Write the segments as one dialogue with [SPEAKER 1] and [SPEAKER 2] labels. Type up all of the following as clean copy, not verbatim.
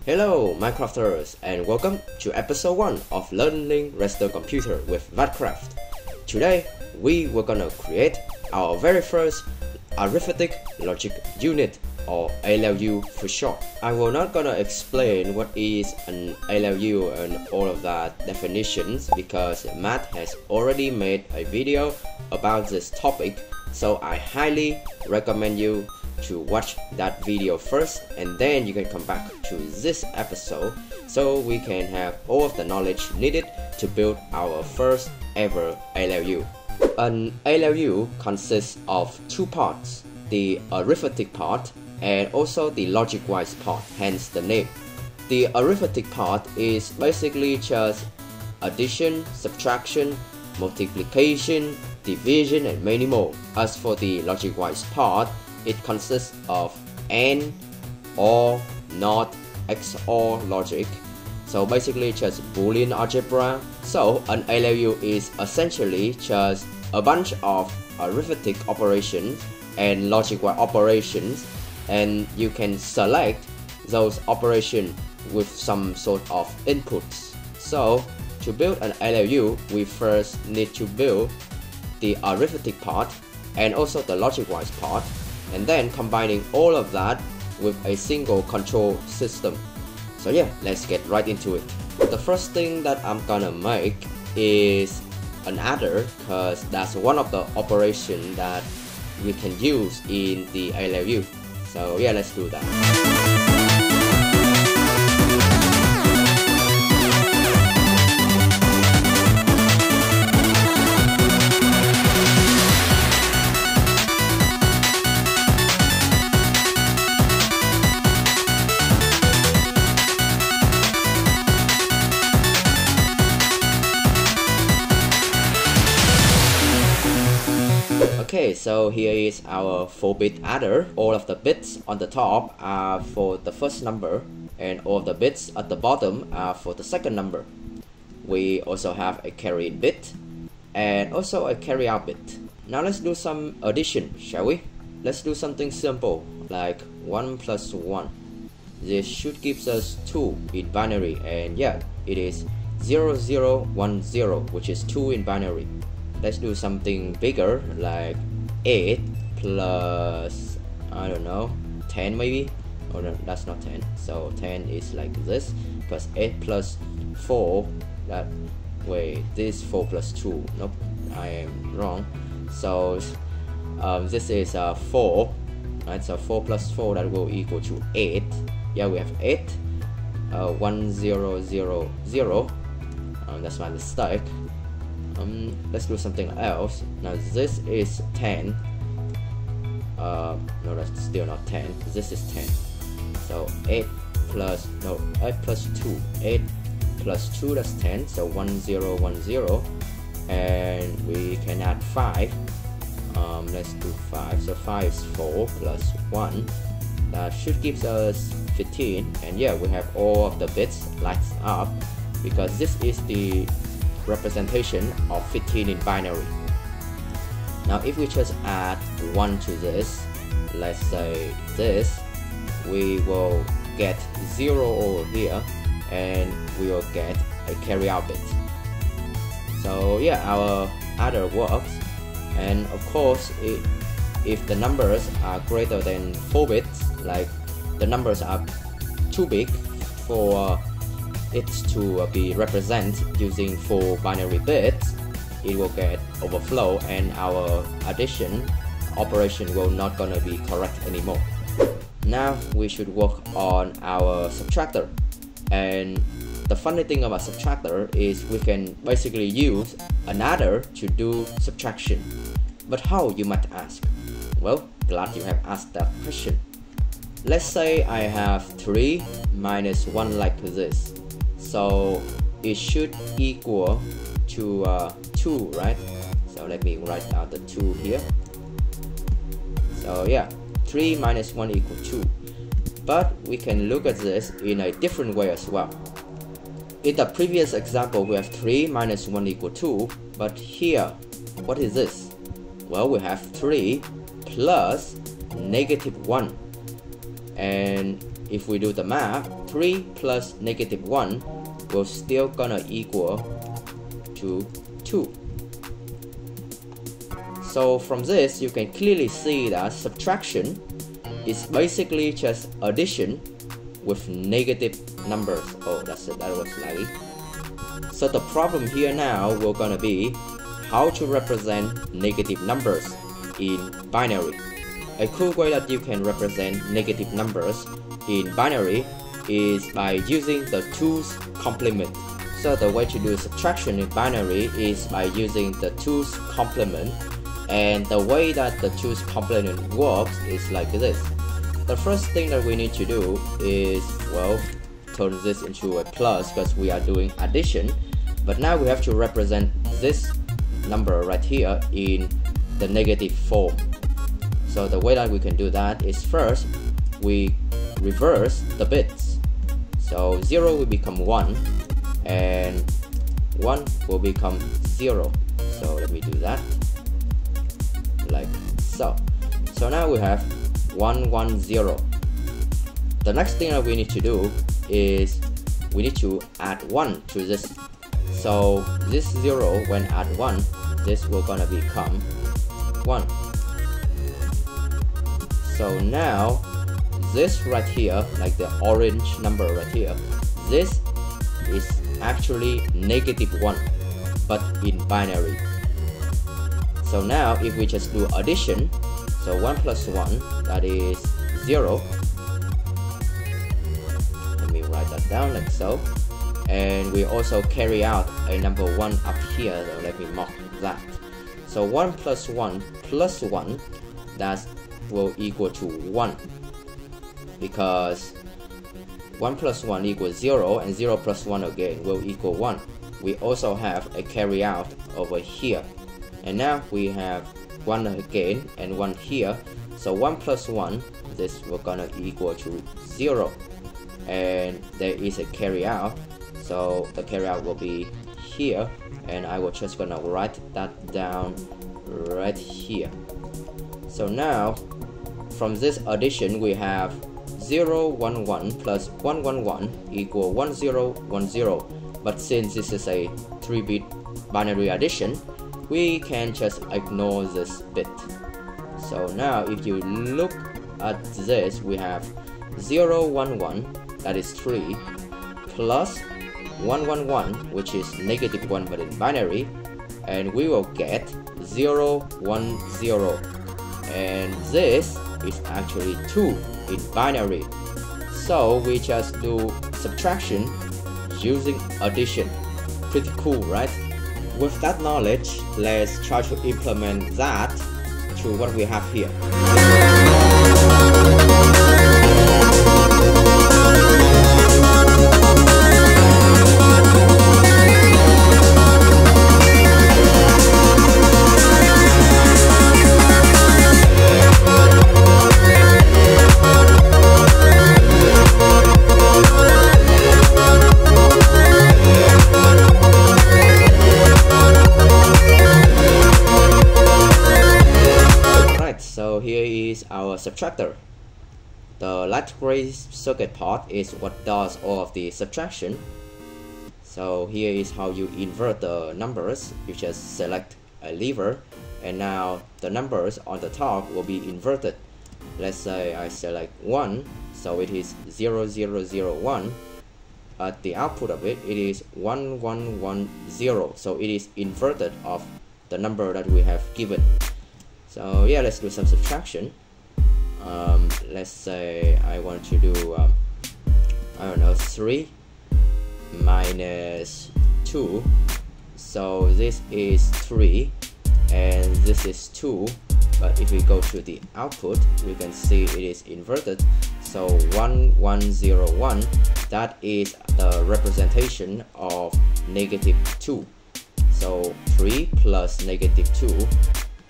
[SPEAKER 1] Hello Minecrafters, and welcome to episode 1 of Learning Redstone Computer with Minecraft. Today we were gonna create our very first arithmetic logic unit, or ALU for short. I will not gonna explain what is an ALU and all of that definitions because Matt has already made a video about this topic, so I highly recommend you to watch that video first, and then you can come back to this episode so we can have all of the knowledge needed to build our first ever ALU. An ALU consists of two parts, the arithmetic part and also the logic-wise part, hence the name. The arithmetic part is basically just addition, subtraction, multiplication, division, and many more. As for the logic-wise part, it consists of AND, OR, NOT, XOR logic. So basically just Boolean algebra. So an ALU is essentially just a bunch of arithmetic operations and logic-wise operations, and you can select those operations with some sort of inputs. So to build an ALU, we first need to build the arithmetic part and also the logic-wise part, and then combining all of that with a single control system. So yeah, let's get right into it. The first thing that I'm gonna make is an adder, because that's one of the operations that we can use in the ALU. So yeah, let's do that. Okay, so here is our 4-bit adder. All of the bits on the top are for the first number, and all of the bits at the bottom are for the second number. We also have a carry in bit and also a carry out bit. Now let's do some addition, shall we? Let's do something simple like 1 plus 1. This should give us 2 in binary, and yeah, it is 0, 0, 1, 0, which is 2 in binary. Let's do something bigger like 8 plus, I don't know, 10 maybe? Oh no, that's not 10. So 10 is like this, plus 8 plus 4, that, wait, this 4 plus 2, nope, I am wrong. So this is 4, right? So 4 plus 4, that will equal to 8. Yeah, we have 8, 1, 0, 0, 0, that's my mistake. Let's do something else. Now this is 10. No, that's still not 10. This is 10. So 8 plus 2. 8 plus 2, that's 10. So 1, 0, 1, 0. And we can add 5. Let's do 5. So 5 is 4 plus 1. That should give us 15. And yeah, we have all of the bits lights up because this is the representation of 15 in binary. Now if we just add 1 to this, let's say this, we will get 0 over here, and we will get a carry out bit. So yeah, our adder works. And of course, if the numbers are greater than 4 bits, like the numbers are too big for it's to be represented using 4 binary bits, it will get overflow and our addition operation will not gonna be correct anymore. Now we should work on our subtractor, and the funny thing about subtractor is we can basically use an adder to do subtraction. But how, you might ask? Well, glad you have asked that question. Let's say I have 3 minus 1 like this. So it should equal to 2, right? So let me write out the 2 here. So yeah, 3 minus 1 equal 2. But we can look at this in a different way as well. In the previous example, we have 3 minus 1 equal 2. But here, what is this? Well, we have 3 plus negative 1. And if we do the math, 3 plus negative 1 will still gonna equal to 2. So from this, you can clearly see that subtraction is basically just addition with negative numbers. Oh, that's it, that was laggy. So the problem here now will gonna be how to represent negative numbers in binary. A cool way that you can represent negative numbers in binary is by using the 2's complement. So the way to do subtraction in binary is by using the 2's complement, and the way that the 2's complement works is like this. The first thing that we need to do is, well, turn this into a plus because we are doing addition, but now we have to represent this number right here in the negative form. So the way that we can do that is, first we reverse the bits. So 0 will become 1 and 1 will become 0. So let me do that like so. So now we have 1 1 0. The next thing that we need to do is we need to add 1 to this. So this 0, when add 1, this will gonna become 1. So now this right here, like the orange number right here, this is actually negative 1, but in binary. So now if we just do addition, so 1 plus 1, that is 0. Let me write that down like so. And we also carry out a number 1 up here, so let me mark that. So 1 plus 1 plus 1, that will equal to 1, because 1 plus 1 equals 0, and 0 plus 1 again will equal 1. We also have a carry out over here, and now we have 1 again and 1 here. So 1 plus 1, this will gonna equal to 0, and there is a carry out, so the carry out will be here, and I will just gonna write that down right here. So now from this addition we have 0 1 1 plus 1 1 1 equal 1 0 1 0, but since this is a 3-bit binary addition, we can just ignore this bit. So now if you look at this, we have 0 1 1, that is 3, plus 1 1 1, which is negative 1 but in binary, and we will get 0 1 0, and this is actually 2 in binary. So we just do subtraction using addition. Pretty cool, right? With that knowledge, let's try to implement that to what we have here. So here is our subtractor. The light gray circuit part is what does all of the subtraction. So here is how you invert the numbers. You just select a lever, and now the numbers on the top will be inverted. Let's say I select 1, so it is 0 0 0 1. At the output of it, it is 1 1 1 0. So it is inverted of the number that we have given. So yeah, let's do some subtraction. Let's say I want to do I don't know, 3 minus 2. So this is 3 and this is 2, but if we go to the output, we can see it is inverted. So 1 1 0 1, that is the representation of negative 2. So 3 plus negative 2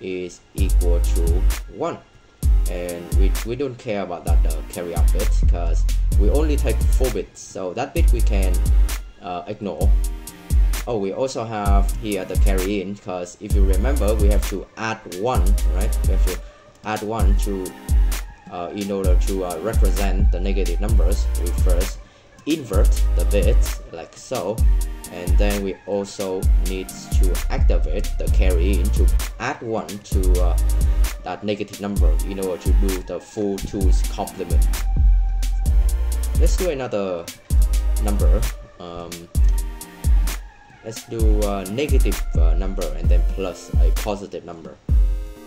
[SPEAKER 1] is equal to 1, and we don't care about that carry out bit because we only take 4 bits, so that bit we can ignore. Oh, we also have here the carry in, because if you remember, we have to add 1, right? We have to add 1 to in order to represent the negative numbers, we first invert the bits like so, and then we also need to activate the carry in to add 1 to that negative number in order to do the full 2's complement. Let's do another number. Let's do a negative number and then plus a positive number.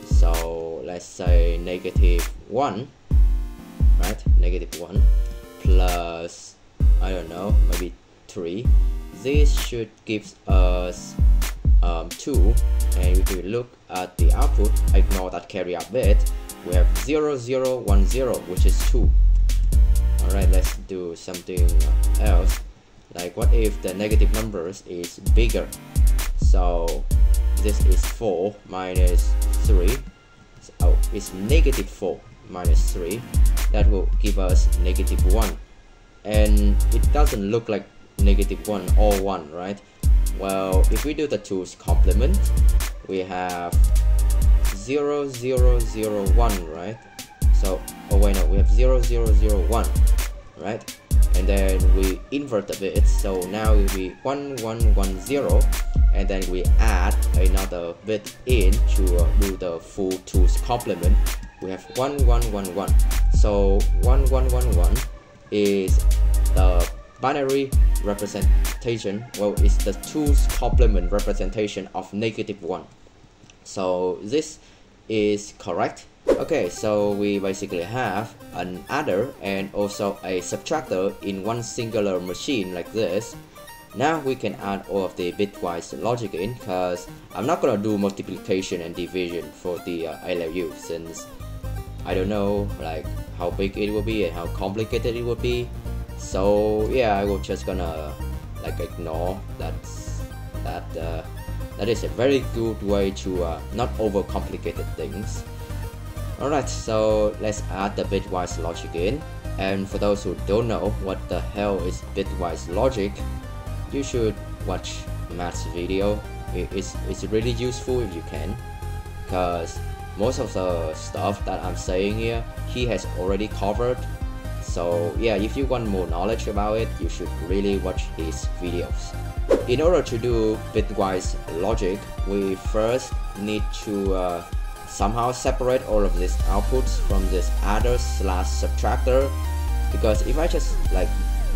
[SPEAKER 1] So let's say -1, right? -1 plus, I don't know, maybe 3. This should give us 2, and if we look at the output, ignore that carry out bit, we have 0 0 1 0, which is 2. Alright, let's do something else. Like, what if the negative numbers is bigger? So this is 4 minus 3. Oh, it's -4 minus 3. That will give us -1. And it doesn't look like -1 or 1, right? Well, if we do the 2's complement, we have 0 0 0 1, right? So, oh wait, no, we have 0 0 0 1, right? And then we invert the bits, so now it will be 1 1 1 0, and then we add another bit in to do the full 2's complement. We have 1 1 1 1. So 1 1 1 1 is the binary representation. Well, it's the 2's complement representation of -1. So this is correct. Okay, so we basically have an adder and also a subtractor in one singular machine like this. Now we can add all of the bitwise logic in, because I'm not gonna do multiplication and division for the ALU, since I don't know like how big it will be and how complicated it will be. So yeah, I will just gonna like ignore that is a very good way to not overcomplicate things. Alright, so let's add the bitwise logic in. And for those who don't know what the hell is bitwise logic, you should watch Matt's video. It's really useful if you can, because most of the stuff that I'm saying here, he has already covered. So yeah, if you want more knowledge about it, you should really watch his videos. In order to do bitwise logic, we first need to somehow separate all of these outputs from this adder slash subtractor, because if I just like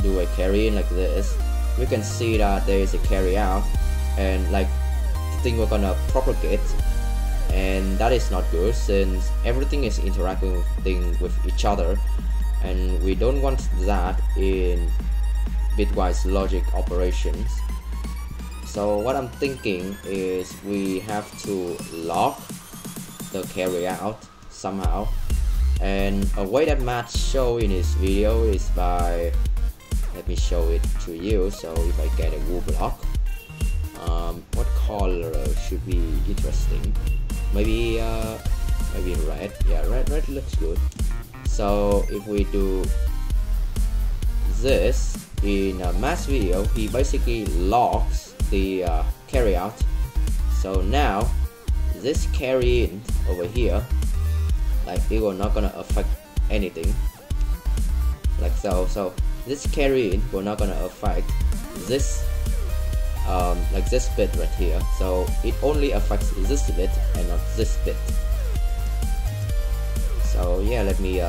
[SPEAKER 1] do a carry in like this, we can see that there is a carry out, and like the thing we're gonna propagate, and that is not good since everything is interacting with each other, and we don't want that in bitwise logic operations. So what I'm thinking is we have to lock the carry out somehow, and a way that Matt showed in his video is by, let me show it to you. So if I get a wool block, what color should be interesting? Maybe red. Yeah, red looks good. So if we do this in Matt's video, he basically locks the carry out. So now this carry in over here, like it will not gonna affect anything like so. So this carry in will not gonna affect this like this bit right here. So it only affects this bit and not this bit. So yeah, let me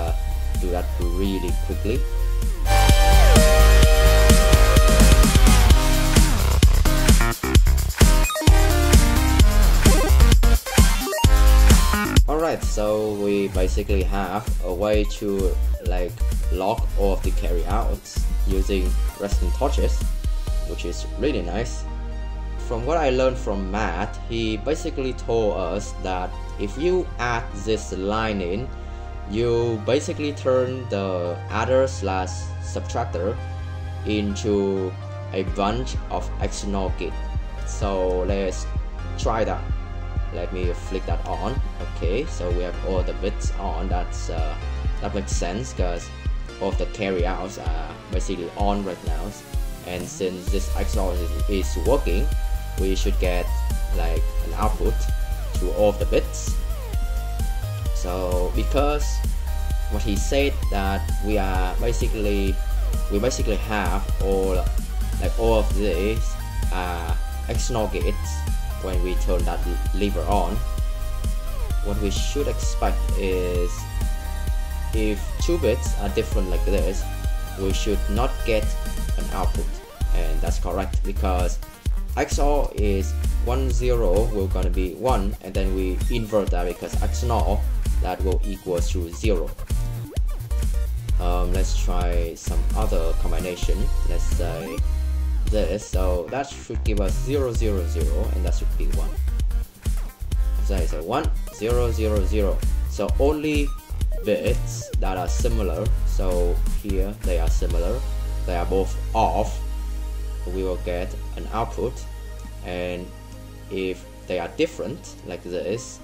[SPEAKER 1] do that really quickly. Alright, so we basically have a way to like lock all of the carry outs using redstone torches, which is really nice. From what I learned from Matt, he basically told us that if you add this line in, you basically turn the adder slash subtractor into a bunch of XNOR gate. So let's try that. Let me flick that on. Okay, so we have all the bits on. That makes sense because all of the carry outs are basically on right now. And since this XOR is working, we should get like an output to all of the bits. So because what he said, that we basically have all of these XNOR gates. When we turn that lever on, what we should expect is, if 2 bits are different like this, we should not get an output. And that's correct, because XOR is 1 0 will gonna be 1, and then we invert that, because XNOR that will equal to 0. Let's try some other combination. Let's say this, so that should give us 0 0 0, and that should be 1. So it's a 1 0 0 0. So only bits that are similar, so here they are similar, they are both off, we will get an output. And if they are different like this,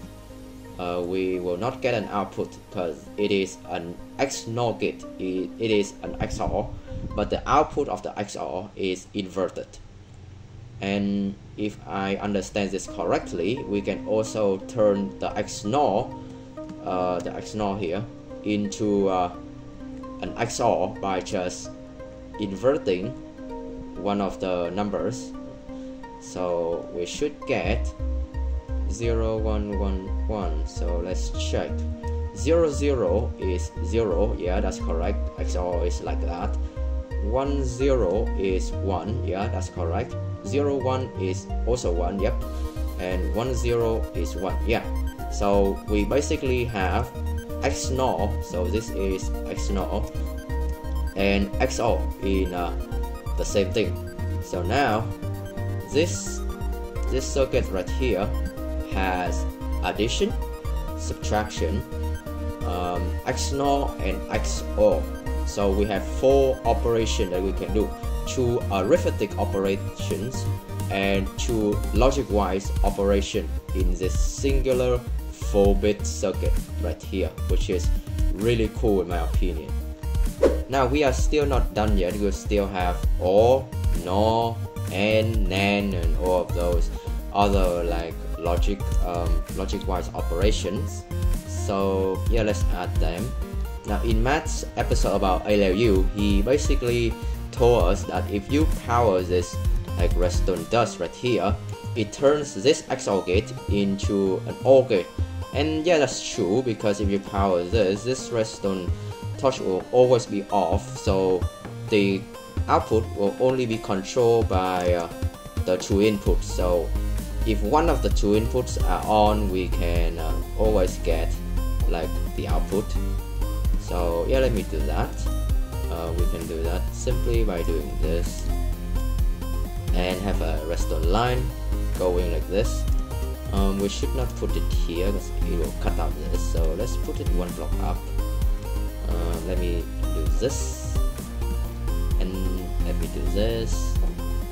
[SPEAKER 1] we will not get an output, because it is an XNOR gate. It is an XOR, but the output of the XOR is inverted. And if I understand this correctly, we can also turn the XNOR here into an XOR by just inverting one of the numbers. So we should get 0 1 1 1. So let's check. 0 0 is 0, yeah, that's correct. XOR is like that. 1 0 is 1, yeah, that's correct. 0 1 is also 1, yep. And 1 0 is 1, yeah. So we basically have XNOR, so this is XNOR, and XOR in the same thing. So now this circuit right here has addition, subtraction, XNOR and XOR. So we have 4 operations that we can do: 2 arithmetic operations and 2 logic-wise operations in this singular 4-bit circuit right here, which is really cool in my opinion. Now we are still not done yet. We still have OR, NOR, AND, NAND, and all of those other like logic-wise operations. So yeah, let's add them. Now in Matt's episode about ALU, he basically told us that if you power this like redstone dust right here, it turns this XOR gate into an OR gate. And yeah, that's true, because if you power this redstone touch will always be off, so the output will only be controlled by the 2 inputs. So if one of the 2 inputs are on, we can always get like the output. So yeah, let me do that. We can do that simply by doing this and have a redstone line going like this. We should not put it here because it will cut out this, so let's put it 1 block up. Let me do this, and let me do this.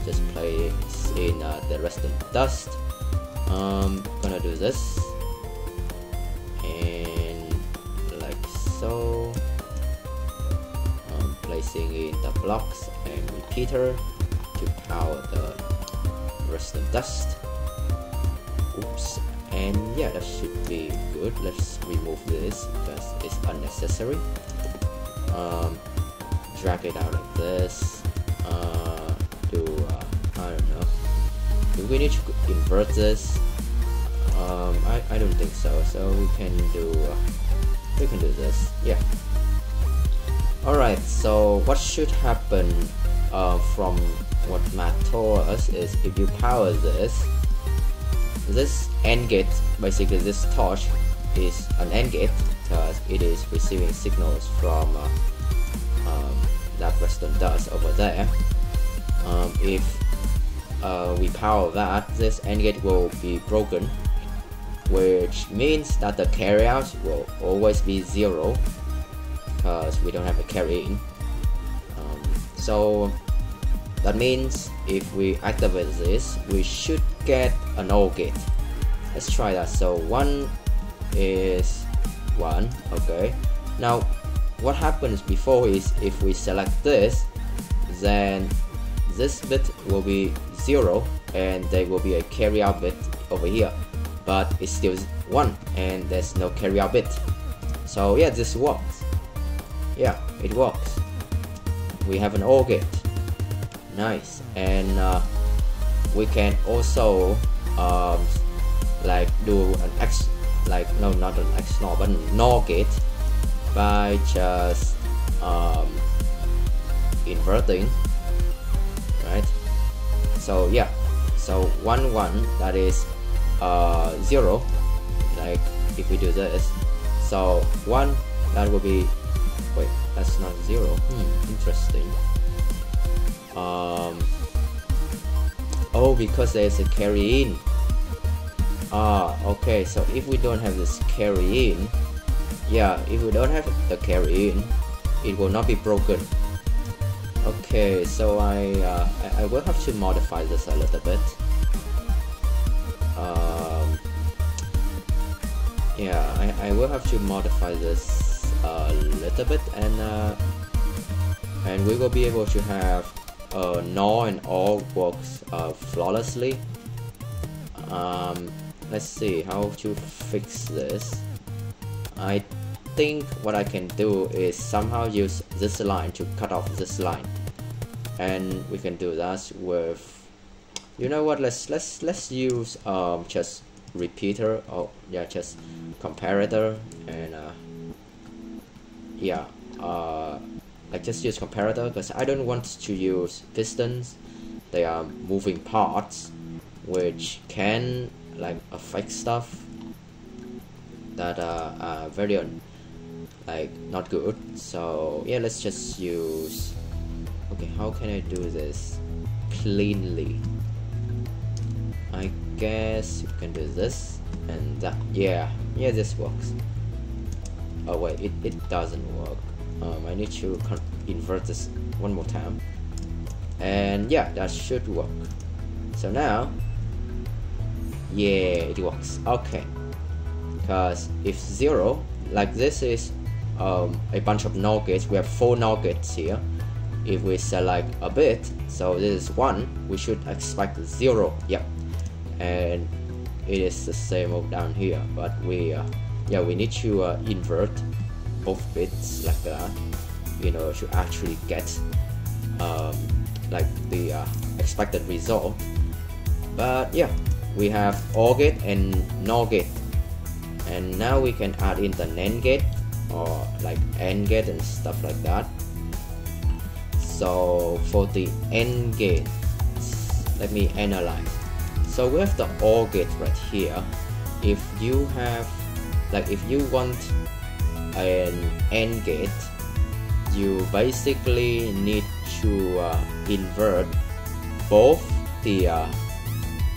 [SPEAKER 1] Just place in the redstone dust. Gonna do this, and like so. Placing in the blocks and repeater to power the redstone dust. Oops. And yeah, that should be good. Let's remove this because it's unnecessary. Drag it out like this. I don't know. Do we need to invert this? I don't think so. So we can do this. Yeah. Alright, so what should happen from what Matt told us is, if you power this AND gate, basically this torch is an AND gate because it is receiving signals from that redstone dust over there. If we power that, this AND gate will be broken, which means that the carryout will always be 0 because we don't have a carry in. So that means if we activate this, we should get an OR gate. Let's try that. So 1 is 1, okay. Now what happens before is, if we select this, then this bit will be 0 and there will be a carry out bit over here, but it's still 1 and there's no carry out bit. So yeah, this works. yeah, it works. We have an OR gate. Nice. And we can also like do an X, like no, not an XNOR, but an NOR gate by just inverting, right? So yeah, so 1 1, that is 0, like if we do this, so 1, that will be, wait, that's not 0. Interesting. Oh, because there's a carry in. Okay, so if we don't have this carry in, yeah, if we don't have the carry in, it will not be broken. Okay, so I will have to modify this a little bit. Yeah, I will have to modify this a little bit, and we will be able to have NOR and OR works flawlessly. Let's see how to fix this. I think what I can do is somehow use this line to cut off this line, and we can do that with, you know what, let's use just repeater, oh yeah, just comparator, and yeah, I just use comparator because I don't want to use pistons. They are moving parts which can like affect stuff that are very like not good. So yeah, let's just use, okay, how can I do this cleanly? I guess you can do this and that. Yeah, this works. Oh wait, it doesn't work. I need to invert this one more time, and yeah, that should work. So now, yeah, it works. Okay, because if 0, like this is a bunch of NOR gates, we have 4 NOR gates here. If we select a bit, so this is 1, we should expect 0. Yep, and it is the same over down here, but we yeah, we need to invert both bits like that, you know, to actually get like the expected result. But yeah, we have OR gate and NOR gate, and now we can add in the NAND gate or like AND gate and stuff like that. So for the AND gate, let me analyze. So we have the OR gate right here. If you have, like, if you want an AND gate, you basically need to invert both the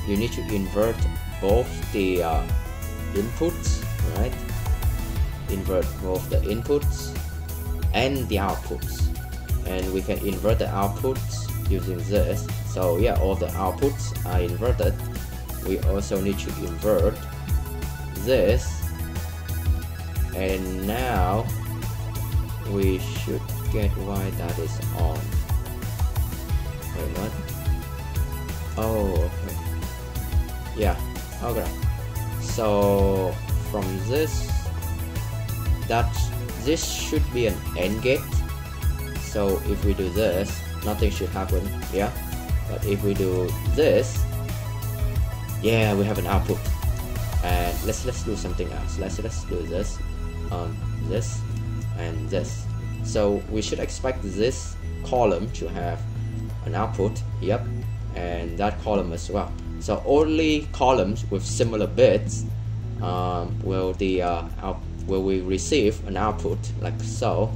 [SPEAKER 1] you need to invert both the inputs, right? Invert both the inputs and the outputs, and we can invert the outputs using this. So yeah, all the outputs are inverted. We also need to invert this, and now we should get why that is on. Wait, what? Oh, okay. Yeah, okay. So from this, this should be an AND gate. So if we do this, nothing should happen. Yeah, but if we do this, yeah, we have an output. And let's do something else. Let's do this, this, and this. So we should expect this column to have an output. Yep, and that column as well. So only columns with similar bits will we receive an output like so.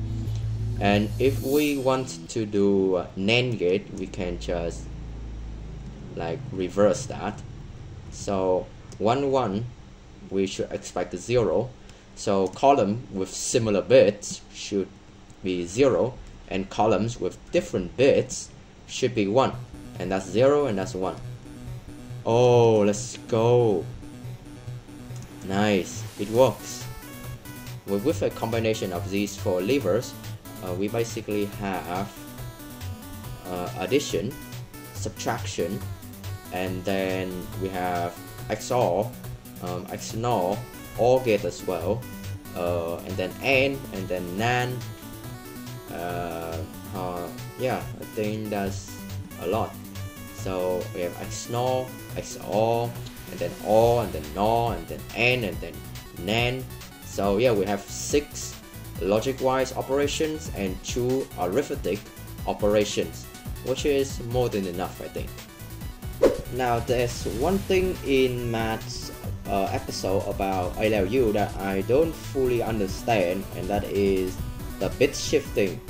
[SPEAKER 1] And if we want to do a NAND gate, we can just like reverse that. So 1 1, we should expect 0. So column with similar bits should be 0, and columns with different bits should be 1, and that's 0 and that's 1. Oh, let's go. Nice, it works. With a combination of these 4 levers, we basically have addition, subtraction, and then we have XOR, XNOR, OR gate as well, and then AND, and then NAND, Yeah, I think that's a lot. So we have XNOR, XOR, and then OR, and then NOR, and then AND, and then NAND. So yeah, we have 6 logic-wise operations and 2 arithmetic operations, which is more than enough, I think. Now there's one thing in Matt's episode about ALU that I don't fully understand, and that is the bit shifting.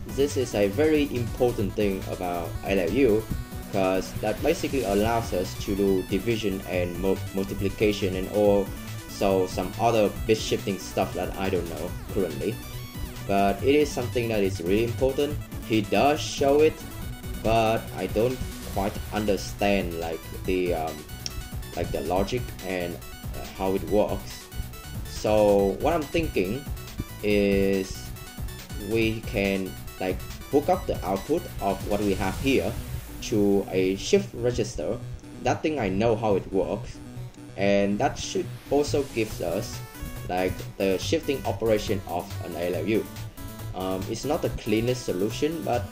[SPEAKER 1] This is a very important thing about ALU, because that basically allows us to do division and multiplication and also some other bit shifting stuff that I don't know currently. But it is something that is really important. He does show it, but I don't quite understand like the logic and how it works. So what I'm thinking is we can like hook up the output of what we have here to a shift register. That thing I know how it works, and that should also gives us like the shifting operation of an ALU. It's not the cleanest solution, but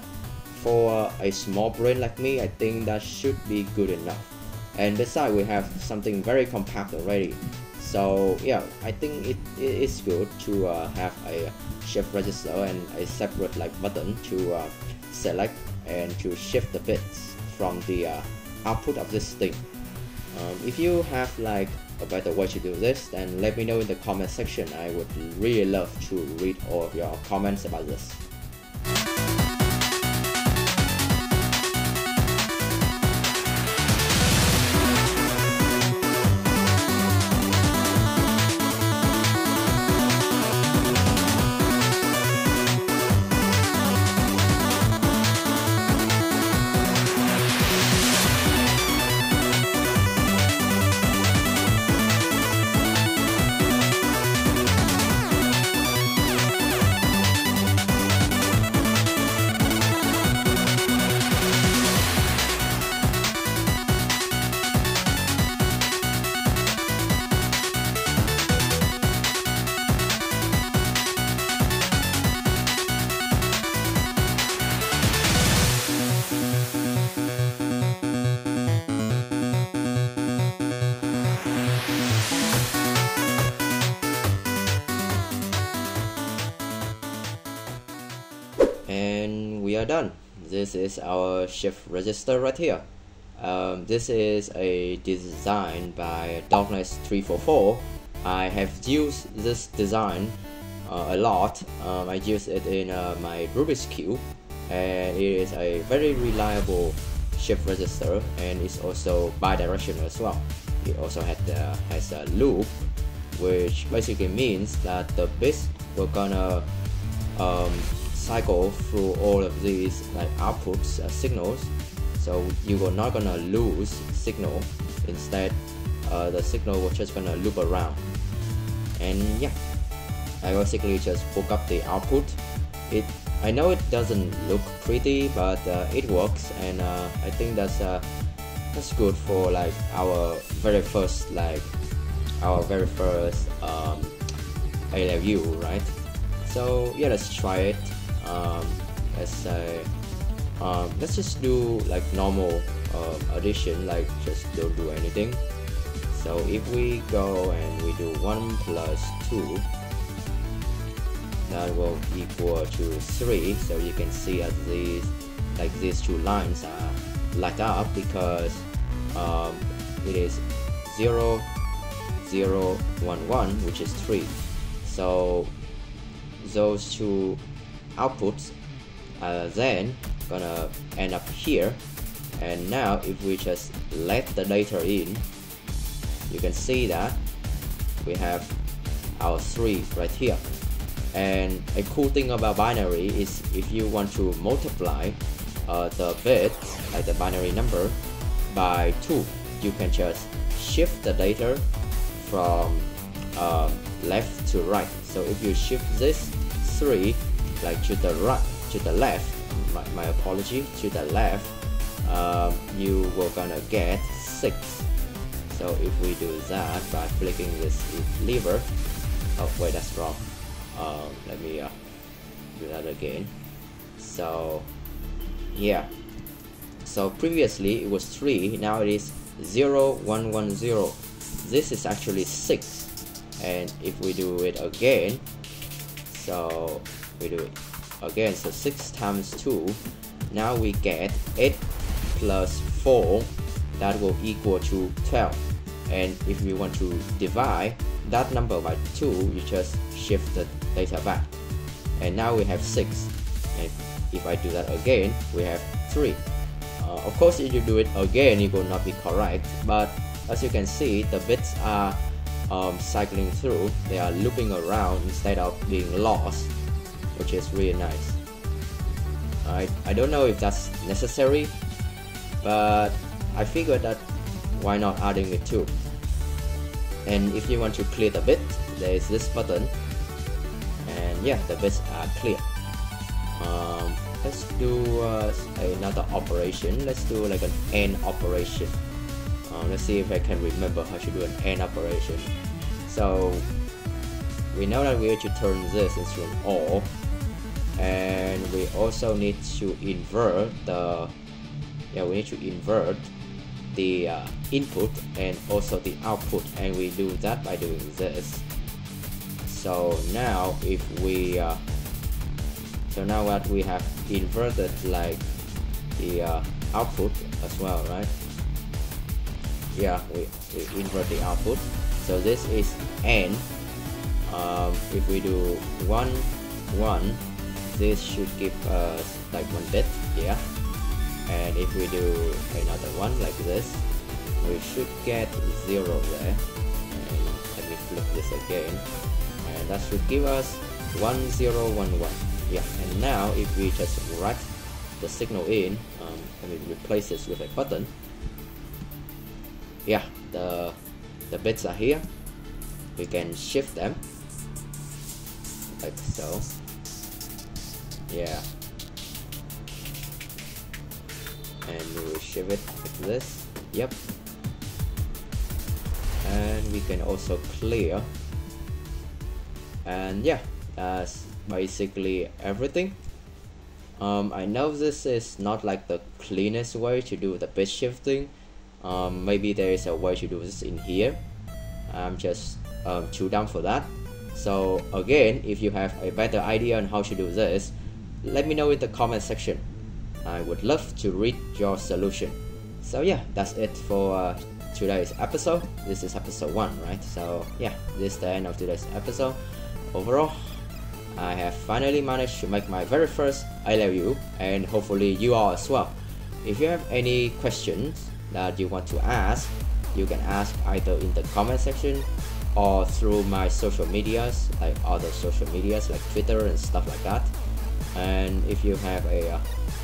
[SPEAKER 1] for a small brain like me, I think that should be good enough. And besides, we have something very compact already. So yeah, I think it is good to have a shift register and a separate like button to select and to shift the bits from the output of this thing. If you have like a better way to do this, then let me know in the comment section. I would really love to read all of your comments about this. And we are done. This is our shift register right here. This is a design by Darkness344. I have used this design a lot. I use it in my Rubik's Cube, and it is a very reliable shift register, and it's also bidirectional as well. It also has a loop, which basically means that the bits will gonna cycle through all of these like outputs signals, so you are not gonna lose signal. Instead, the signal will just gonna loop around. And yeah, I basically just hook up the output. I know it doesn't look pretty, but it works, and I think that's good for like our very first ALU, right? So yeah, let's try it. Let's just do like normal addition, like just don't do anything. So if we go and we do 1 plus 2, that will equal to 3. So you can see as these two lines are light up because it is 0, 0, 1, 1, which is 3. So those two outputs are then gonna end up here. And now if we just let the data in, you can see that we have our 3 right here. And a cool thing about binary is if you want to multiply the bits, like the binary number, by 2, you can just shift the data from left to right. So if you shift this 3 like to the right, to the left, my apology, to the left, you will gonna get 6. So if we do that by flicking this lever, oh wait, that's wrong. Let me do that again. So yeah, so previously it was 3, now it is 0 1 1 0. This is actually 6, and if we do it again, so we do it again, so 6 times 2, now we get 8 plus 4, that will equal to 12. And if we want to divide that number by 2, you just shift the data back, and now we have 6. And if I do that again, we have 3. Of course, if you do it again, it will not be correct, but as you can see, the bits are cycling through, they are looping around instead of being lost, which is really nice. I don't know if that's necessary, but I figured that why not adding it too. And if you want to clear the bit, there is this button, and yeah, the bits are clear. Let's do another operation. Let's do like an AND operation. Let's see if I can remember how to do an AND operation. So we know that we need to turn this into an OR, and we also need to invert the input and also the output, and we do that by doing this. So now if we so now what we have inverted like the output as well, right? Yeah, we invert the output. So this is AND. If we do 1 1, this should give us like 1 bit here. And if we do another one like this, we should get 0 there. And let me flip this again, and that should give us 1 0 1 1. Yeah, and now if we just write the signal in, let me replace this with a button. Yeah, the bits are here. We can shift them like so. Yeah, and we will shift it like this. Yep. And we can also clear, and yeah, that's basically everything. I know this is not like the cleanest way to do the bit shifting. Maybe there is a way to do this in here. I'm just too dumb for that. So again, if you have a better idea on how to do this, let me know in the comment section. I would love to read your solution. So yeah, that's it for today's episode. This is episode 1, right? So yeah, this is the end of today's episode. Overall, I have finally managed to make my very first ALU, and hopefully you all as well. If you have any questions that you want to ask, you can ask either in the comment section or through my social medias, like other social medias like Twitter and stuff like that. And if you have a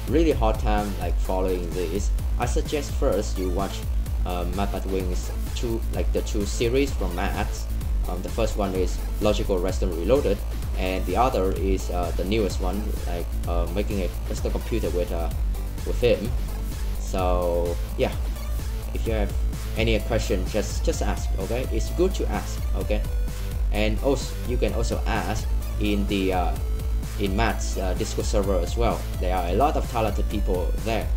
[SPEAKER 1] really hard time like following this, I suggest first you watch Mattbatwings the 2 series from Matt. The first one is Logical Redstone Reloaded, and the other is the newest one, like making a personal computer with him. So yeah, if you have any question, just ask. Okay, it's good to ask. Okay, and also you can also ask in the in Matt's Discord server as well. There are a lot of talented people there,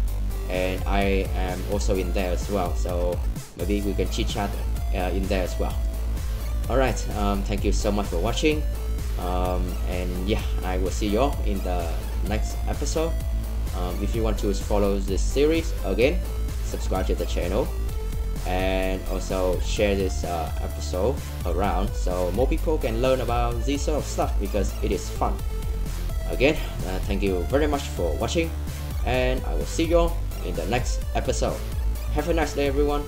[SPEAKER 1] and I am also in there as well. So maybe we can chit chat in there as well. Alright, thank you so much for watching, and yeah, I will see you all in the next episode. If you want to follow this series, again, subscribe to the channel, and also share this episode around so more people can learn about this sort of stuff, because it is fun. Again, thank you very much for watching, and I will see you all in the next episode. Have a nice day, everyone.